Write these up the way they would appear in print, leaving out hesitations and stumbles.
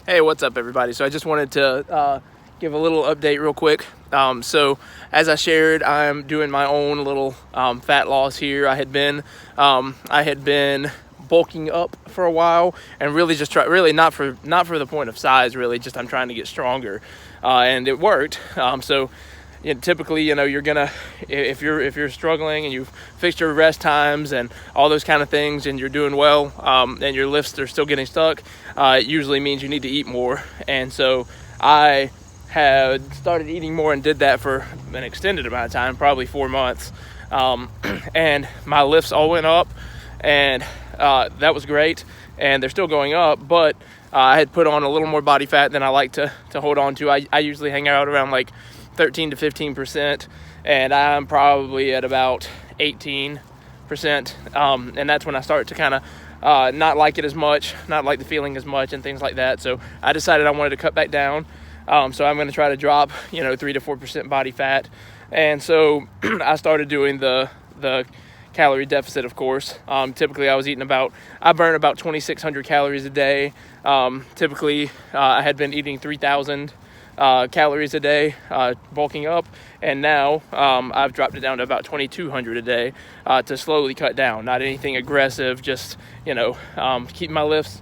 Hey, what's up, everybody? So I just wanted to give a little update real quick. So as I shared, I'm doing my own little fat loss here. I had been bulking up for a while and really just really not for the point of size, really just I'm trying to get stronger, and it worked. Typically, you're gonna, if you're struggling and you've fixed your rest times and all those kind of things, and you're doing well, and your lifts are still getting stuck, it usually means you need to eat more. And so I had started eating more and did that for an extended amount of time, probably 4 months, and my lifts all went up, and that was great, and they're still going up, but I had put on a little more body fat than I like to hold on to. I usually hang out around like 13 to 15%, and I'm probably at about 18%, and that's when I start to kind of not like it as much, not like the feeling as much and things like that. So I decided I wanted to cut back down. So I'm going to try to drop 3 to 4% body fat, and so I started doing the calorie deficit, of course. Typically I burn about 2,600 calories a day. Typically I had been eating 3,000 calories a day, bulking up, and now I've dropped it down to about 2,200 a day, to slowly cut down. Not anything aggressive, just keep my lifts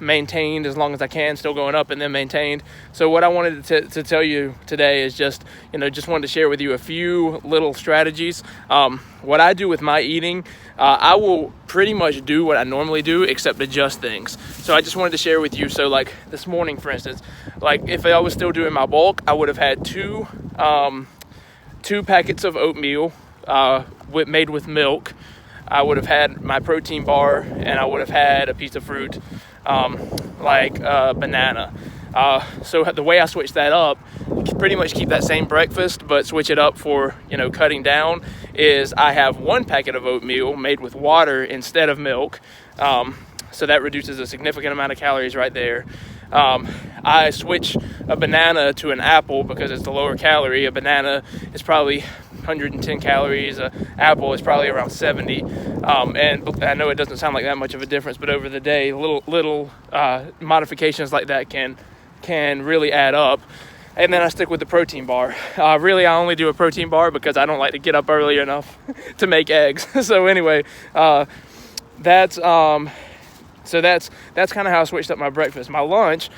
maintained as long as I can, still going up and then maintained. So what I wanted to tell you today is just wanted to share with you a few little strategies. What I do with my eating, I will pretty much do what I normally do except adjust things. So I just wanted to share with you. So like this morning, for instance, like if I was still doing my bulk, I would have had two packets of oatmeal made with milk. I would have had my protein bar, and I would have had a piece of fruit, like a banana. So the way I switch that up, pretty much keep that same breakfast, but switch it up for, cutting down, is I have 1 packet of oatmeal made with water instead of milk. So that reduces a significant amount of calories right there. I switch a banana to an apple because it's the lower calorie. A banana is probably 110 calories. An apple is probably around 70. And I know it doesn't sound like that much of a difference, but over the day, little modifications like that can really add up. And then I stick with the protein bar. Really, I only do a protein bar because I don't like to get up early enough to make eggs. So anyway, that's kind of how I switched up my breakfast. My lunch,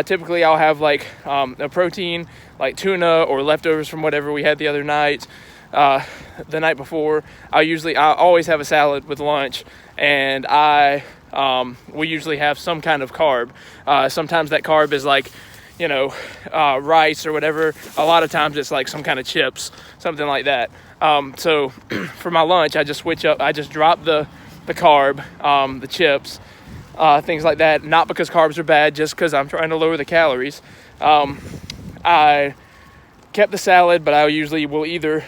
typically I'll have like a protein, like tuna or leftovers from whatever we had the other night, the night before. I always have a salad with lunch, and we usually have some kind of carb. Sometimes that carb is like, rice or whatever. A lot of times it's like some kind of chips, something like that. So for my lunch, I just switch up. I just drop the carb, the chips, things like that. Not because carbs are bad, just because I'm trying to lower the calories. I kept the salad, but I usually will either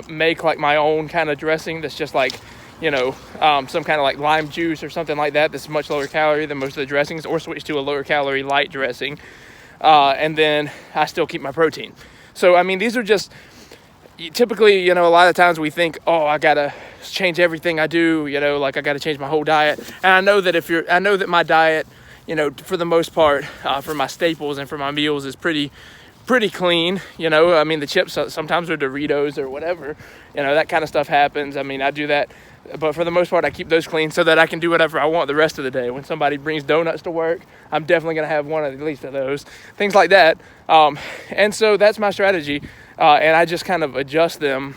make like my own kind of dressing that's just like, some kind of like lime juice or something like that that's much lower calorie than most of the dressings, or switch to a lower calorie light dressing. And then I still keep my protein. So, I mean, these are just typically, a lot of times we think, oh, I gotta change everything I do, like I gotta change my whole diet. And I know that my diet, for the most part, for my staples and for my meals is pretty clean. I mean, the chips sometimes are Doritos or whatever, that kind of stuff happens. I mean, I do that, but for the most part, I keep those clean so that I can do whatever I want the rest of the day. When somebody brings donuts to work, I'm definitely going to have one at least of those, things like that. And so that's my strategy. And I just kind of adjust them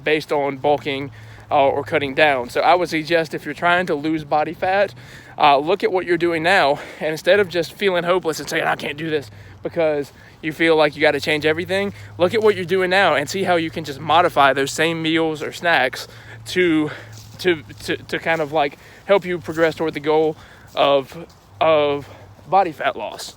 based on bulking or cutting down. So I would suggest, if you're trying to lose body fat, look at what you're doing now, and instead of just feeling hopeless and saying, I can't do this because you feel like you got to change everything, look at what you're doing now and see how you can just modify those same meals or snacks to kind of like help you progress toward the goal of body fat loss.